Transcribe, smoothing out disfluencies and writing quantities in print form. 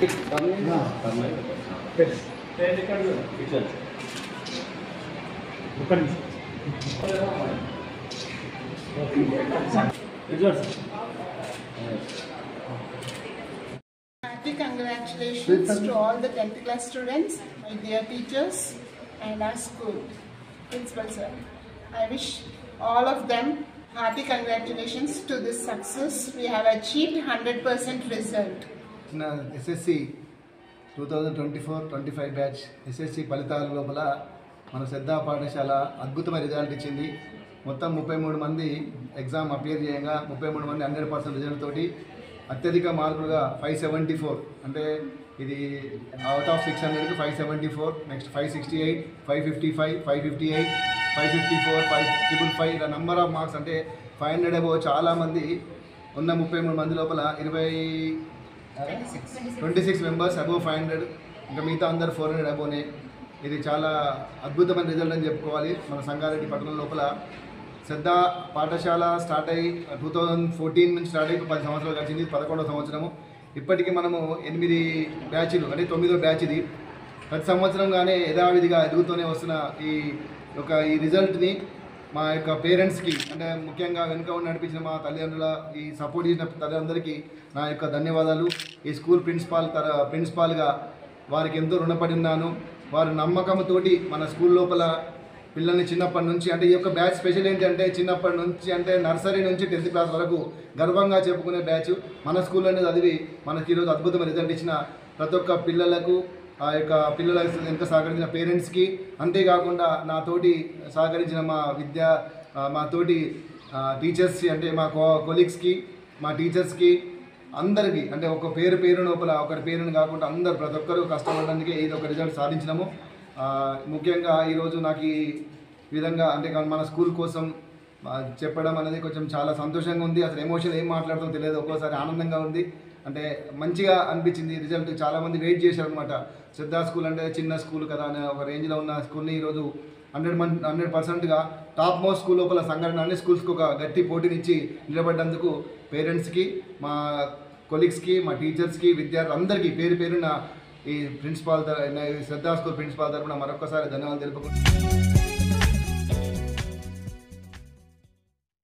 Happy congratulations to all the 10th class students, my dear teachers and our school principal sir. I wish all of them happy congratulations to this success. We have achieved 100% result. SSC 2024-25 batch SSC ఫలితాల లోపల మన శ్రద్ధా పాఠశాల అద్భుతమైన result ఇచ్చింది. మొత్తం 33 మంది exam appear చేయగా 33 మంది 100% రిజల్ట్ తోటి అత్యధిక మార్కులుగా 574, అంటే ఇది అవుట్ ఆఫ్ 600కి 574, నెక్స్ట్ 568, 555, 558, 554, 5555 ఇలా నెంబర్ ఆఫ్ మార్క్స్, అంటే 500 అబోవ్. చాలామంది ఉన్న 33 మంది లోపల 26 మెంబర్స్ అబోవ్ 500, ఇంకా మిగతా అందరు 400 అబోవ్నే. ఇది చాలా అద్భుతమైన రిజల్ట్ అని చెప్పుకోవాలి. మన సంగారెడ్డి పట్టణం లోపల శ్రద్ధా పాఠశాల స్టార్ట్ అయ్యి 2014 నుంచి స్టార్ట్ అయ్యి 10 సంవత్సరాలు గడిచింది. 11వ సంవత్సరము. ఇప్పటికీ మనము 8 బ్యాచ్లు, అంటే 9వ బ్యాచ్ ఇది. ప్రతి సంవత్సరంగానే యథావిధిగా ఎదుగుతూనే వస్తున్న ఈ రిజల్ట్ని మా యొక్క పేరెంట్స్కి, అంటే ముఖ్యంగా వెనుక ఉండి నడిపించిన మా తల్లిదండ్రుల, ఈ సపోర్ట్ చేసిన తల్లిదండ్రులకి నా యొక్క ధన్యవాదాలు. ఈ స్కూల్ ప్రిన్సిపాల్గా వారికి ఎంతో రుణపడి ఉన్నాను. వారి నమ్మకంతోటి మన స్కూల్ లోపల పిల్లల్ని చిన్నప్పటి నుంచి, అంటే ఈ యొక్క బ్యాచ్ స్పెషల్ ఏంటంటే చిన్నప్పటి నుంచి, అంటే నర్సరీ నుంచి 10th క్లాస్ వరకు గర్వంగా చెప్పుకునే బ్యాచ్. మన స్కూల్లోనే చదివి మనకి ఈరోజు అద్భుతమైన రిజల్ట్ ఇచ్చిన ప్రతి ఒక్క పిల్లలకు, ఆ యొక్క పిల్లల ఎంత సహకరించిన పేరెంట్స్కి, అంతేకాకుండా నాతోటి సహకరించిన మా తోటి టీచర్స్, అంటే మా కొలీగ్స్కి, మా టీచర్స్కి అందరికీ, అంటే ఒక పేరు లోపల ఒకరి పేరుని కాకుండా అందరు ప్రతి ఒక్కరూ కష్టపడడానికి ఇది ఒక రిజల్ట్ సాధించినాము. ముఖ్యంగా ఈరోజు నాకు ఈ విధంగా, అంటే మన స్కూల్ కోసం చెప్పడం అనేది కొంచెం చాలా సంతోషంగా ఉంది. అసలు ఎమోషన్ ఏం మాట్లాడుతుందో తెలియదు. ఒక్కోసారి ఆనందంగా ఉంది, అంటే మంచిగా అనిపించింది రిజల్ట్. చాలామంది వెయిట్ చేశారనమాట. శ్రద్ధా స్కూల్ అంటే చిన్న స్కూల్ కదా అనే ఒక రేంజ్లో ఉన్న స్కూల్ని ఈరోజు 100%గా టాప్ మోస్ట్ స్కూల్ లోపల సంఘటన అన్ని స్కూల్స్కి ఒక గట్టి పోటీనిచ్చి నిలబడ్డందుకు పేరెంట్స్కి, మా కొలీగ్స్కి, మా టీచర్స్కి, విద్యార్థులందరికీ పేరున ఈ శ్రద్ధా స్కూల్ ప్రిన్సిపాల్ తరపున మరొకసారి ధన్యవాదాలు తెలుపుకుంటున్నాను.